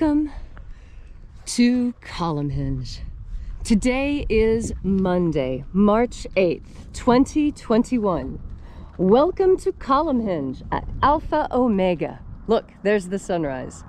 Welcome to Column Hinge. Today is Monday, March 8th, 2021. Welcome to Column Hinge at Alpha Omega. Look, there's the sunrise.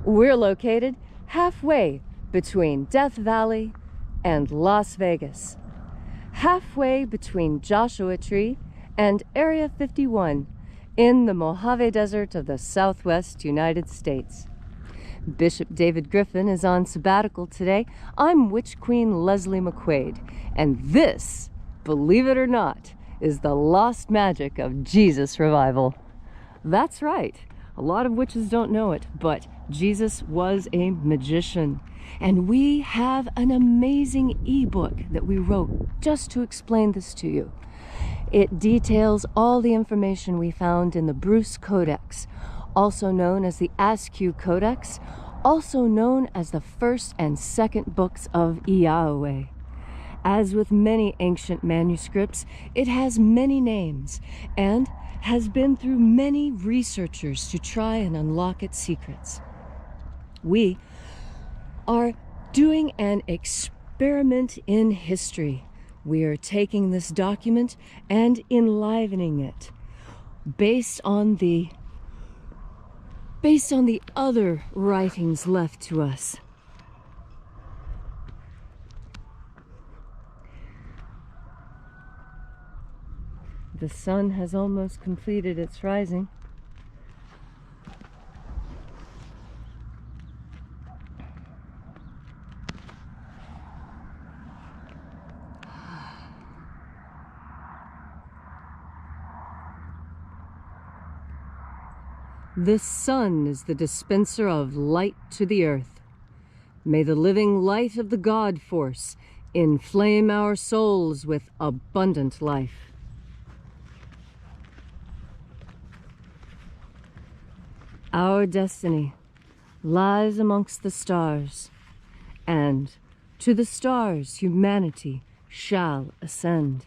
We're located halfway between Death Valley and Las Vegas. Halfway between Joshua Tree and Area 51 in the Mojave Desert of the Southwest United States. Bishop David Griffin is on sabbatical today. I'm Witch Queen Leslie McQuade, and this, believe it or not, is the lost magic of Jesus revival. That's right. A lot of witches don't know it, but Jesus was a magician. And we have an amazing ebook that we wrote just to explain this to you. It details all the information we found in the Bruce Codex, also known as the Askew Codex, also known as the first and second books of Yahweh. As with many ancient manuscripts, it has many names and has been through many researchers to try and unlock its secrets. We are doing an experiment in history. We are taking this document and enlivening it based on the other writings left to us. The sun has almost completed its rising. This sun is the dispenser of light to the earth. May the living light of the God force inflame our souls with abundant life. Our destiny lies amongst the stars, and to the stars humanity shall ascend.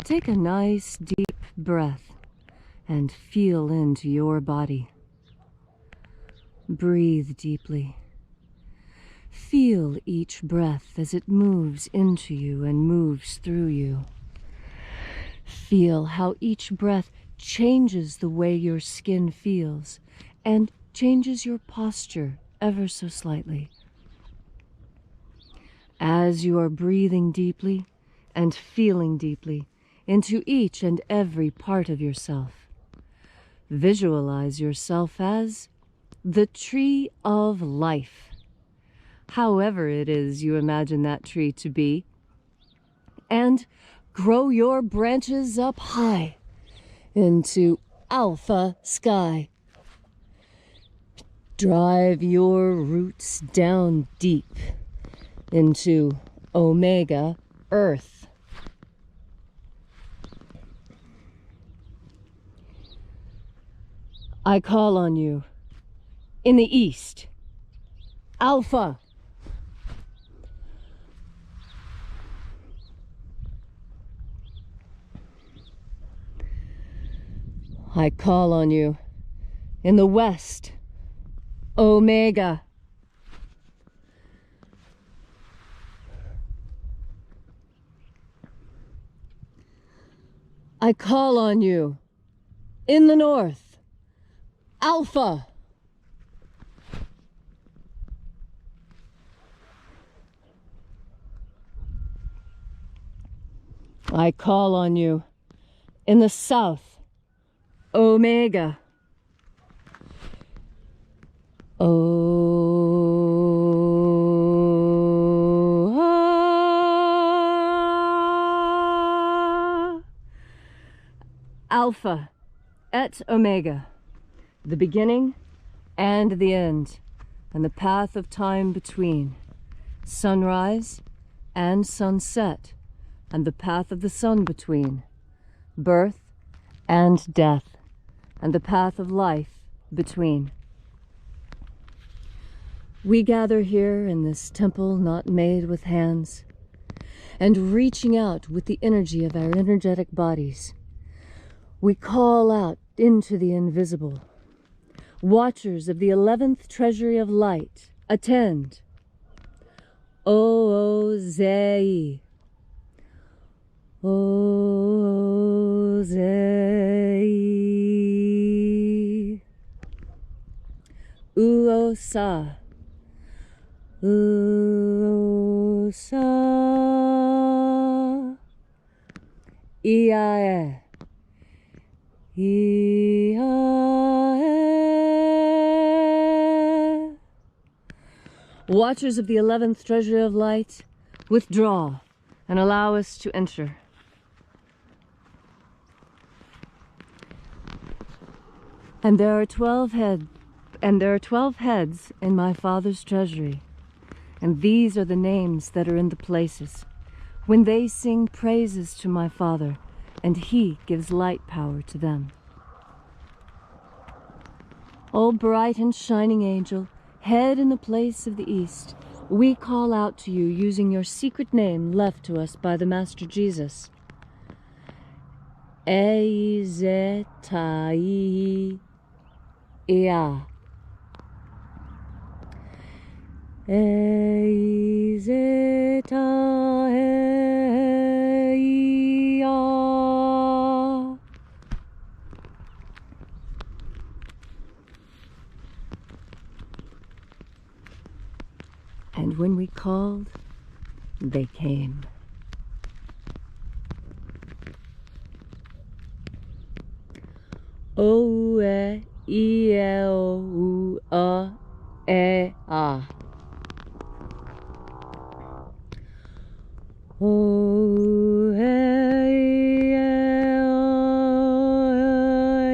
Take a nice deep breath and feel into your body. Breathe deeply. Feel each breath as it moves into you and moves through you. Feel how each breath changes the way your skin feels and changes your posture ever so slightly. As you are breathing deeply and feeling deeply into each and every part of yourself, visualize yourself as the tree of life. However it is you imagine that tree to be, and grow your branches up high into alpha sky. Drive your roots down deep into omega earth. I call on you in the east, Alpha. I call on you in the west, Omega. I call on you in the north, Alpha. I call on you in the south, Omega. Alpha et Omega, the beginning and the end, and the path of time between, sunrise and sunset, and the path of the sun between, birth and death, and the path of life between. We gather here in this temple not made with hands, and reaching out with the energy of our energetic bodies. We call out into the invisible. Watchers of the 11th Treasury of Light, attend. Ozei. Ozei. Uosa. Uosa. Iae. Iae. Watchers of the 11th Treasury of Light, withdraw and allow us to enter. And there are 12 heads in my Father's treasury, and these are the names that are in the places, when they sing praises to my Father, and he gives light power to them. O bright and shining angel, head in the place of the east, we call out to you using your secret name left to us by the Master Jesus. Eizetai. Ea. Eizeta. And when we called, they came. O e I e o u a e a. O e I e o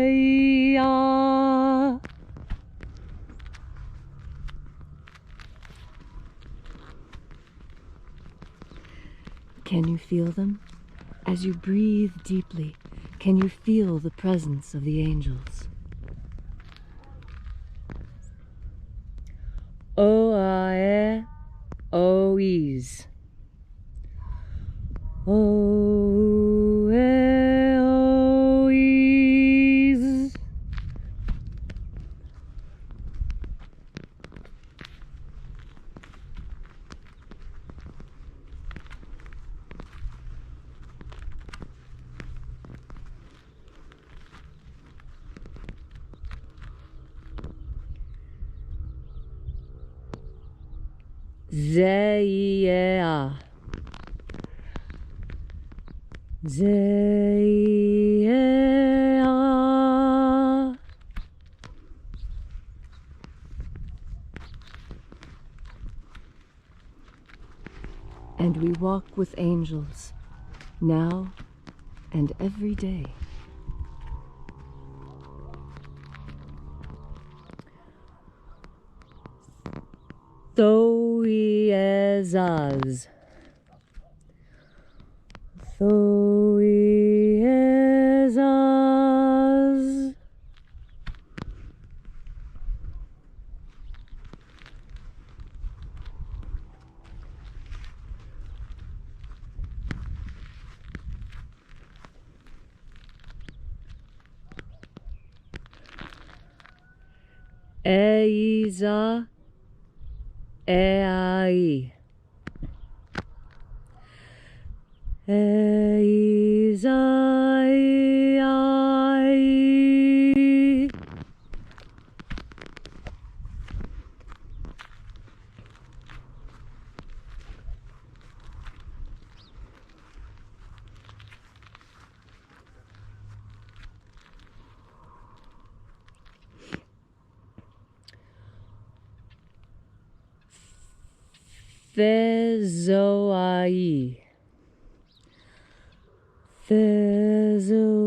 e a. Can you feel them? As you breathe deeply, can you feel the presence of the angels? O-I-E, O-E's. O-E, O-E's. Zeia. Zeia. And we walk with angels, now and every day. Thoiezaz. Thoiezaz. Eiza. Ei. Eizai. Thezoai. Thezoai.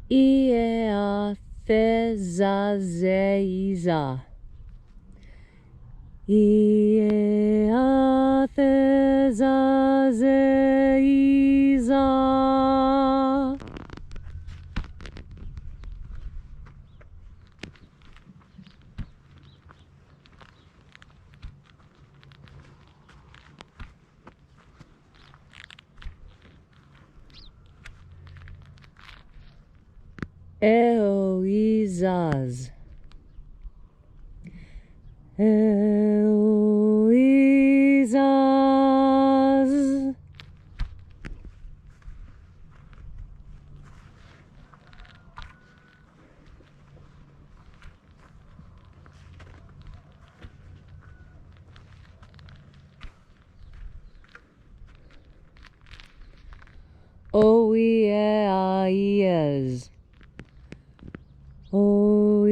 Iea Thezazeiza. Iea Thezazeiza. Eoizaz. Eoizaz. Oieaiez. Oieaiez.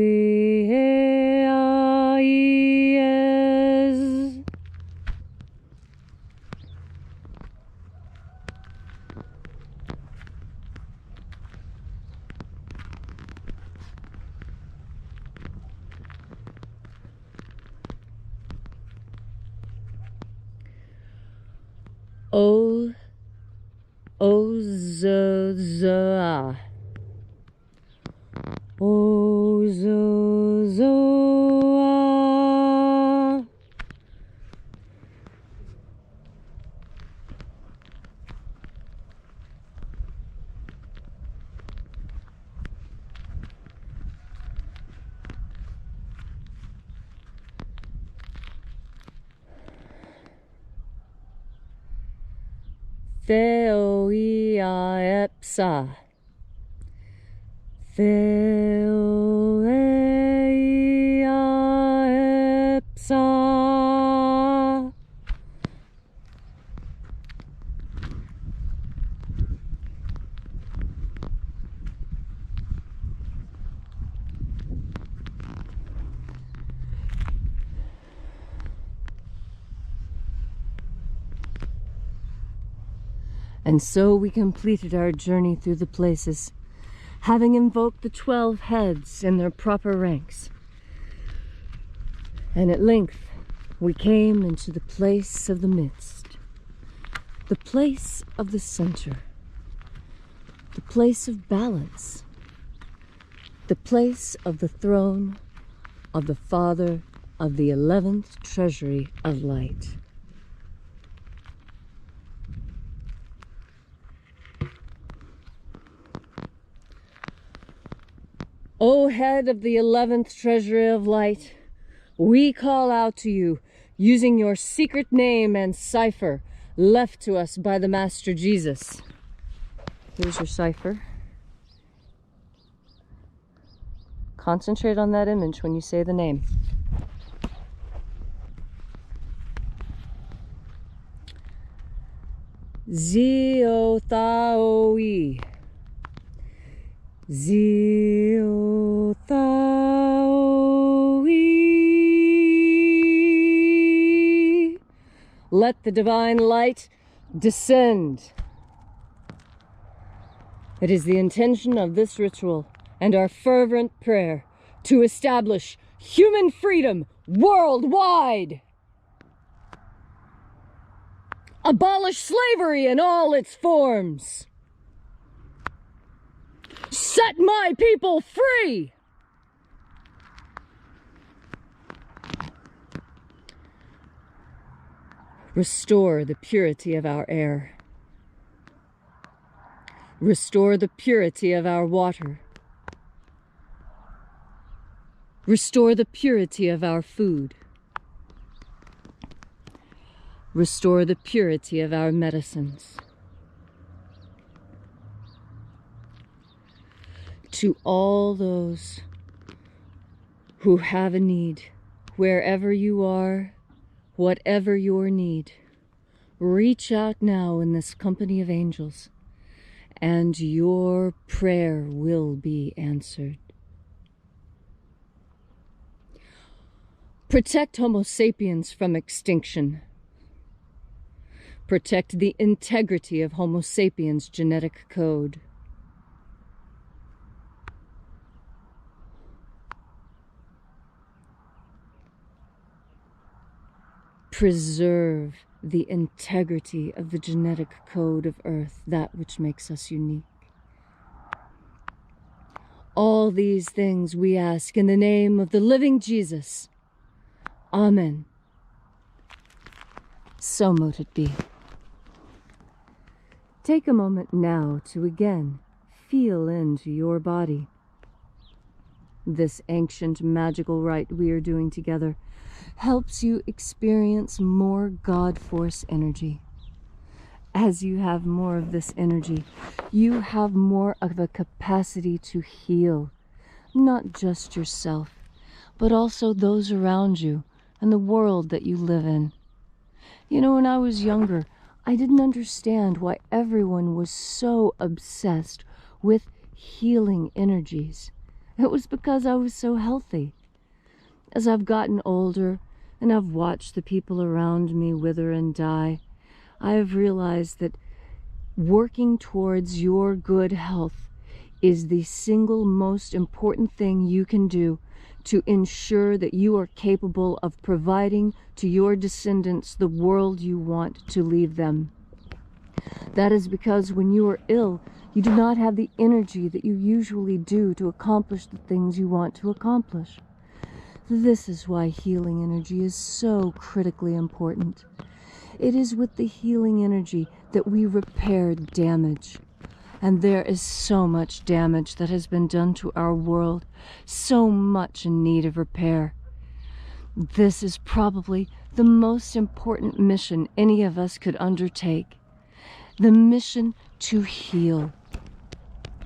Ozozoa. Ozozoa. Theoia epsa. Theoia epsa. And so we completed our journey through the places, having invoked the 12 heads in their proper ranks. And at length we came into the place of the midst, the place of the center, the place of balance, the place of the throne of the Father of the 11th Treasury of Light. O head of the 11th Treasury of Light, we call out to you using your secret name and cipher left to us by the Master Jesus. Here's your cipher. Concentrate on that image when you say the name. Ziotaoi. Ziotaoi. Let the divine light descend. It is the intention of this ritual and our fervent prayer to establish human freedom worldwide. Abolish slavery in all its forms. Set my people free. Restore the purity of our air. Restore the purity of our water. Restore the purity of our food. Restore the purity of our medicines. To all those who have a need, wherever you are, whatever your need, reach out now in this company of angels, and your prayer will be answered. Protect Homo sapiens from extinction. Protect the integrity of Homo sapiens' genetic code. preserve the integrity of the genetic code of Earth, that which makes us unique. All these things we ask in the name of the living Jesus. Amen. So mote it be. Take a moment now to again feel into your body. This ancient magical rite we are doing together helps you experience more God Force energy. As you have more of this energy, you have more of a capacity to heal, not just yourself, but also those around you and the world that you live in. You know, when I was younger, I didn't understand why everyone was so obsessed with healing energies. It was because I was so healthy. As I've gotten older and I've watched the people around me wither and die, I have realized that working towards your good health is the single most important thing you can do to ensure that you are capable of providing to your descendants the world you want to leave them. That is because when you are ill, you do not have the energy that you usually do to accomplish the things you want to accomplish. This is why healing energy is so critically important. It is with the healing energy that we repair damage. And there is so much damage that has been done to our world, so much in need of repair. This is probably the most important mission any of us could undertake. The mission to heal.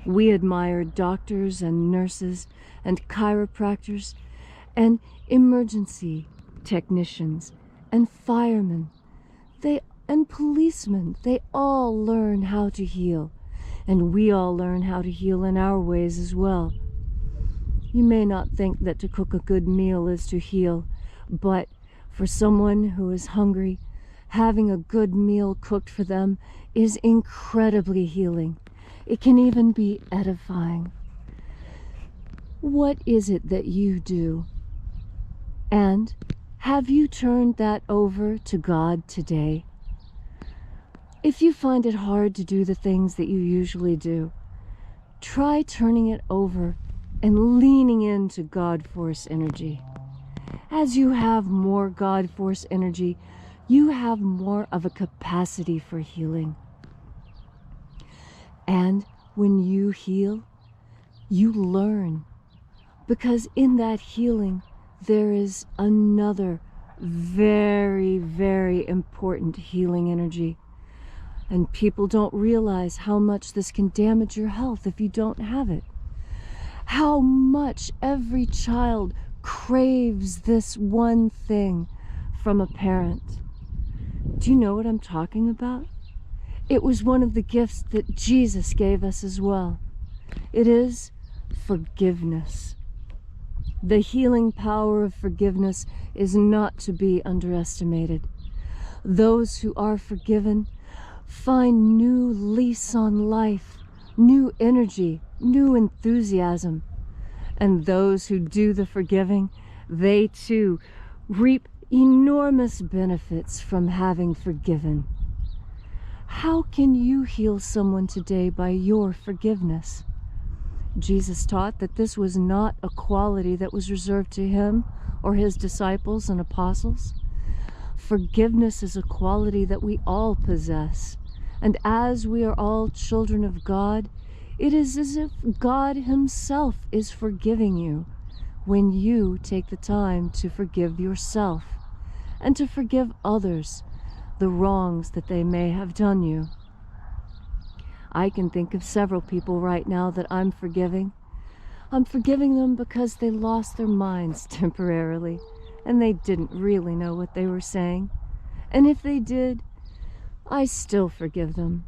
We admire doctors and nurses and chiropractors and emergency technicians and firemen and policemen. They all learn how to heal, and we all learn how to heal in our ways as well. You may not think that to cook a good meal is to heal, but for someone who is hungry, having a good meal cooked for them is incredibly healing. It can even be edifying. What is it that you do? And have you turned that over to God today? If you find it hard to do the things that you usually do, try turning it over and leaning into God Force energy. As you have more God Force energy, you have more of a capacity for healing. And when you heal, you learn. Because in that healing, there is another very, very important healing energy. And people don't realize how much this can damage your health if you don't have it. How much every child craves this one thing from a parent. Do you know what I'm talking about? It was one of the gifts that Jesus gave us as well. It is forgiveness. The healing power of forgiveness is not to be underestimated. Those who are forgiven find new lease on life, new energy, new enthusiasm. And those who do the forgiving, they too reap enormous benefits from having forgiven. How can you heal someone today by your forgiveness? Jesus taught that this was not a quality that was reserved to him or his disciples and apostles. Forgiveness is a quality that we all possess. And as we are all children of God, it is as if God himself is forgiving you when you take the time to forgive yourself and to forgive others the wrongs that they may have done you. I can think of several people right now that I'm forgiving. I'm forgiving them because they lost their minds temporarily and they didn't really know what they were saying. And if they did, I still forgive them,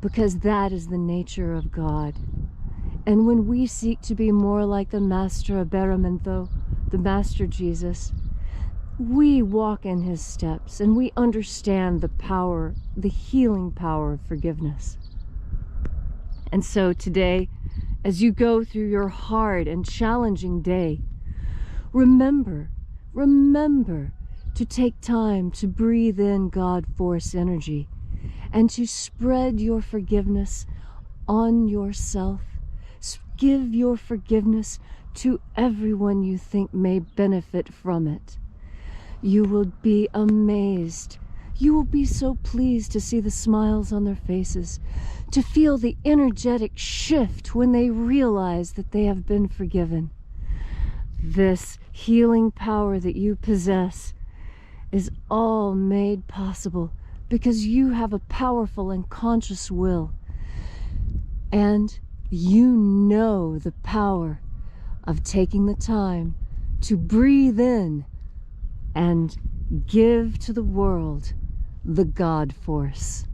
because that is the nature of God. And when we seek to be more like the Master Aberamento, the Master Jesus, we walk in his steps and we understand the power, the healing power of forgiveness. And so today, as you go through your hard and challenging day, remember to take time to breathe in God Force energy and to spread your forgiveness on yourself. Give your forgiveness to everyone you think may benefit from it. You will be amazed. You will be so pleased to see the smiles on their faces, to feel the energetic shift when they realize that they have been forgiven. This healing power that you possess is all made possible because you have a powerful and conscious will. And you know the power of taking the time to breathe in and give to the world the God Force.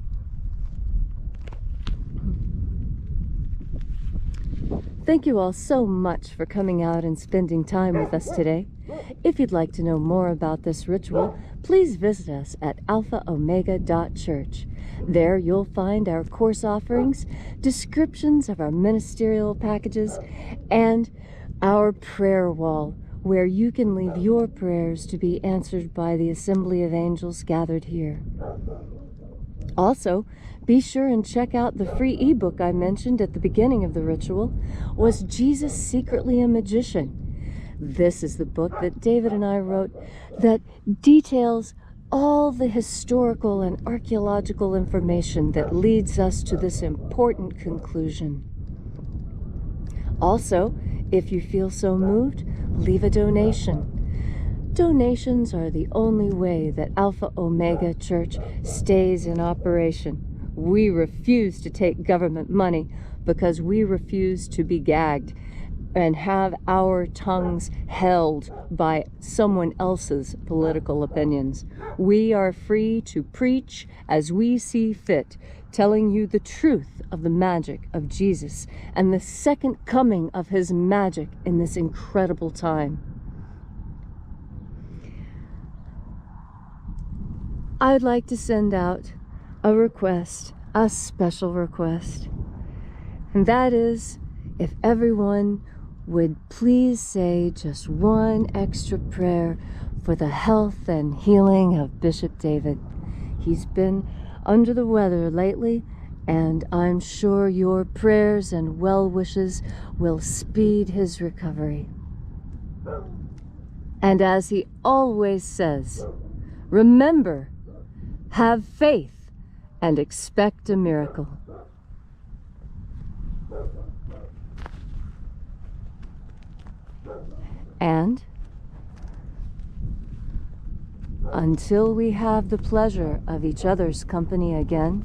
Thank you all so much for coming out and spending time with us today. If you'd like to know more about this ritual, please visit us at alphaomega.church. There you'll find our course offerings, descriptions of our ministerial packages, and our prayer wall, where you can leave your prayers to be answered by the assembly of angels gathered here. Also, be sure and check out the free ebook I mentioned at the beginning of the ritual, Was Jesus Secretly a Magician? This is the book that David and I wrote that details all the historical and archaeological information that leads us to this important conclusion. Also, if you feel so moved, leave a donation. Donations are the only way that Alpha Omega Church stays in operation. We refuse to take government money because we refuse to be gagged and have our tongues held by someone else's political opinions. We are free to preach as we see fit, telling you the truth of the magic of Jesus and the second coming of his magic in this incredible time. I'd like to send out a request, a special request, and that is if everyone would please say just one extra prayer for the health and healing of Bishop David. He's been under the weather lately, and I'm sure your prayers and well wishes will speed his recovery. And as he always says, remember, have faith and expect a miracle. And until we have the pleasure of each other's company again,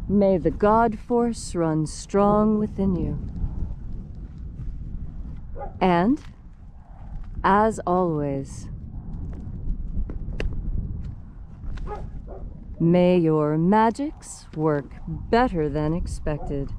may the God Force run strong within you. And, as always, may your magics work better than expected.